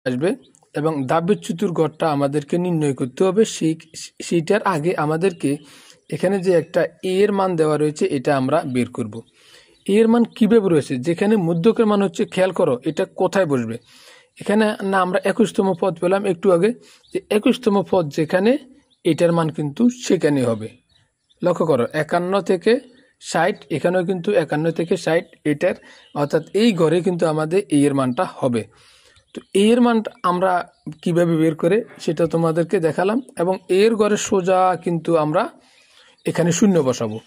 আসবে এবং ধাপ বিচ্যুতির গড়টা আমাদেরকে নির্ণয় করতে হবে। সেইটার আগে আমাদেরকে এখানে যে একটা এর মান দেওয়া রয়েছে এটা আমরা বের করব। এর মান কীভাবে রয়েছে, যেখানে মধ্যকের মান হচ্ছে, খেয়াল করো এটা কোথায় বসবে। এখানে না আমরা 21তম পদ পেলাম একটু আগে, যে 21তম পদ যেখানে এটার মান কিন্তু সেখানে হবে। লক্ষ্য করো 51 থেকে 60, এখানেও কিন্তু 51 থেকে 60 এটার, অর্থাৎ এই ঘরে কিন্তু আমাদের এর মানটা হবে। তো এর মানটা আমরা কিভাবে বের করে সেটা তোমাদেরকে দেখালাম, এবং এর ঘরে সোজা কিন্তু আমরা এখানে শূন্য বসাবো।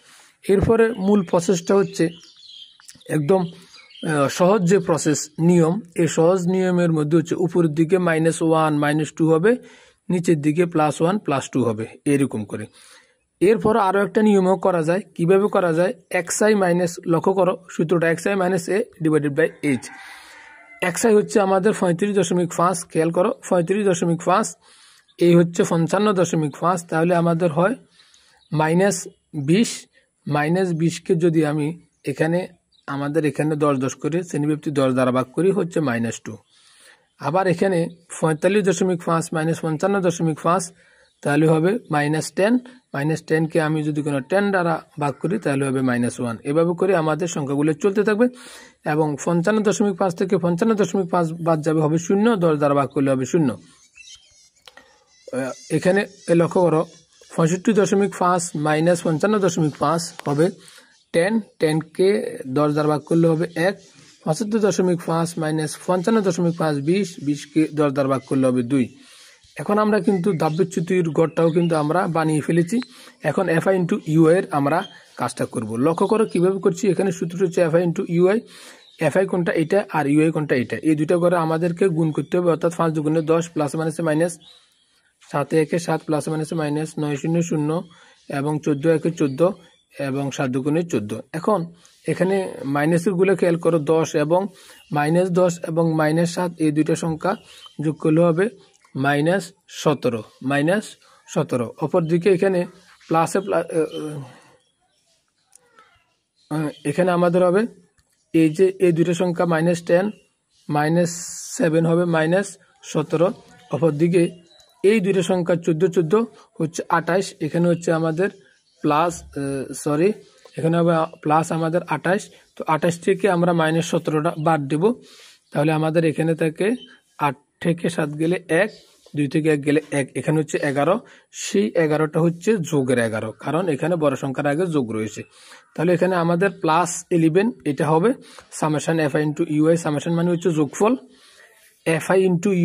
এরপরে মূল প্রসেসটা হচ্ছে একদম সহজ যে প্রসেস নিয়ম, এই সহজ নিয়মের মধ্যে হচ্ছে উপরের দিকে -1 -2 হবে, নিচের দিকে +1 +2 হবে, এরকম করে। এরপর আরও একটা নিয়মও করা যায়। কিভাবে করা যায়, xi মাইনাস, লক্ষ্য করো সূত্রটা xi - a divided by h। xi হচ্ছে আমাদের 35.5, খেয়াল করো 35.5, এই হচ্ছে 55.5, তাহলে আমাদের হয় -20। -20কে যদি আমি এখানে আমাদের এখানে 10 করে শ্রেণীব্যাপ্তি 10 দ্বারা ভাগ করি হচ্ছে -2। আবার এখানে 45.5 - 55.5, তাহলে হবে -10। -10কে আমি যদি কোনো 10 দ্বারা ভাগ করি তাহলে হবে -1। এভাবে করে আমাদের সংখ্যাগুলো চলতে থাকবে এবং 55.5 থেকে 55.5 বাদ যাবে, হবে 0, 10 দ্বারা ভাগ করলে হবে 0। এখানে লক্ষ্য করো 65.5 - 55.5 হবে 10, 10কে 10 দ্বারা ভাগ করলে হবে 1। 65.5 - 55.5 20, 20কে 10 দ্বারা ভাগ করলে হবে 2। এখন আমরা কিন্তু ধাপ বিচ্যুতির গড়টাও কিন্তু আমরা বানিয়ে ফেলেছি। এখন fi × ui এর আমরা কাজটা করব। লক্ষ্য করো কীভাবে করছি, এখানে সূত্র হচ্ছে fi × ui। fi কোনটা এটা আর ui কোনটা এটা, এই দুটো করে আমাদেরকে গুণ করতে হবে, অর্থাৎ 5 × 10 +- - 7 × 1 = 7 +- - 9 × 0 = 0 এবং 14 × 1 = 14 এবং 7 × 2 = 14। এখন এখানে মাইনাসের গুলো খেয়াল করো, 10 এবং -10 এবং -7, এই দুইটা সংখ্যা যোগ করলে হবে -17। অপরদিকে এখানে প্লাসে এখানে আমাদের হবে এই যে এই দুটো সংখ্যা -10 -7 হবে -17। অপরদিকে এই দুটো সংখ্যা 14 14 হচ্ছে 28, এখানে হচ্ছে আমাদের এখানে হবে প্লাস আমাদের 28। তো 28 থেকে আমরা -17টা বাদ দেব, তাহলে আমাদের এখানে থেকে 8 থেকে 7 গেলে 1, 2 থেকে 1 গেলে 1, এখানে হচ্ছে 11। সেই 11টা হচ্ছে যোগের 11, কারণ এখানে বড় সংখ্যার আগে যোগ রয়েছে। তাহলে এখানে আমাদের +11 এটা হবে সামেশন fi × ui। সামেশন মানে হচ্ছে যোগফল, fi × ui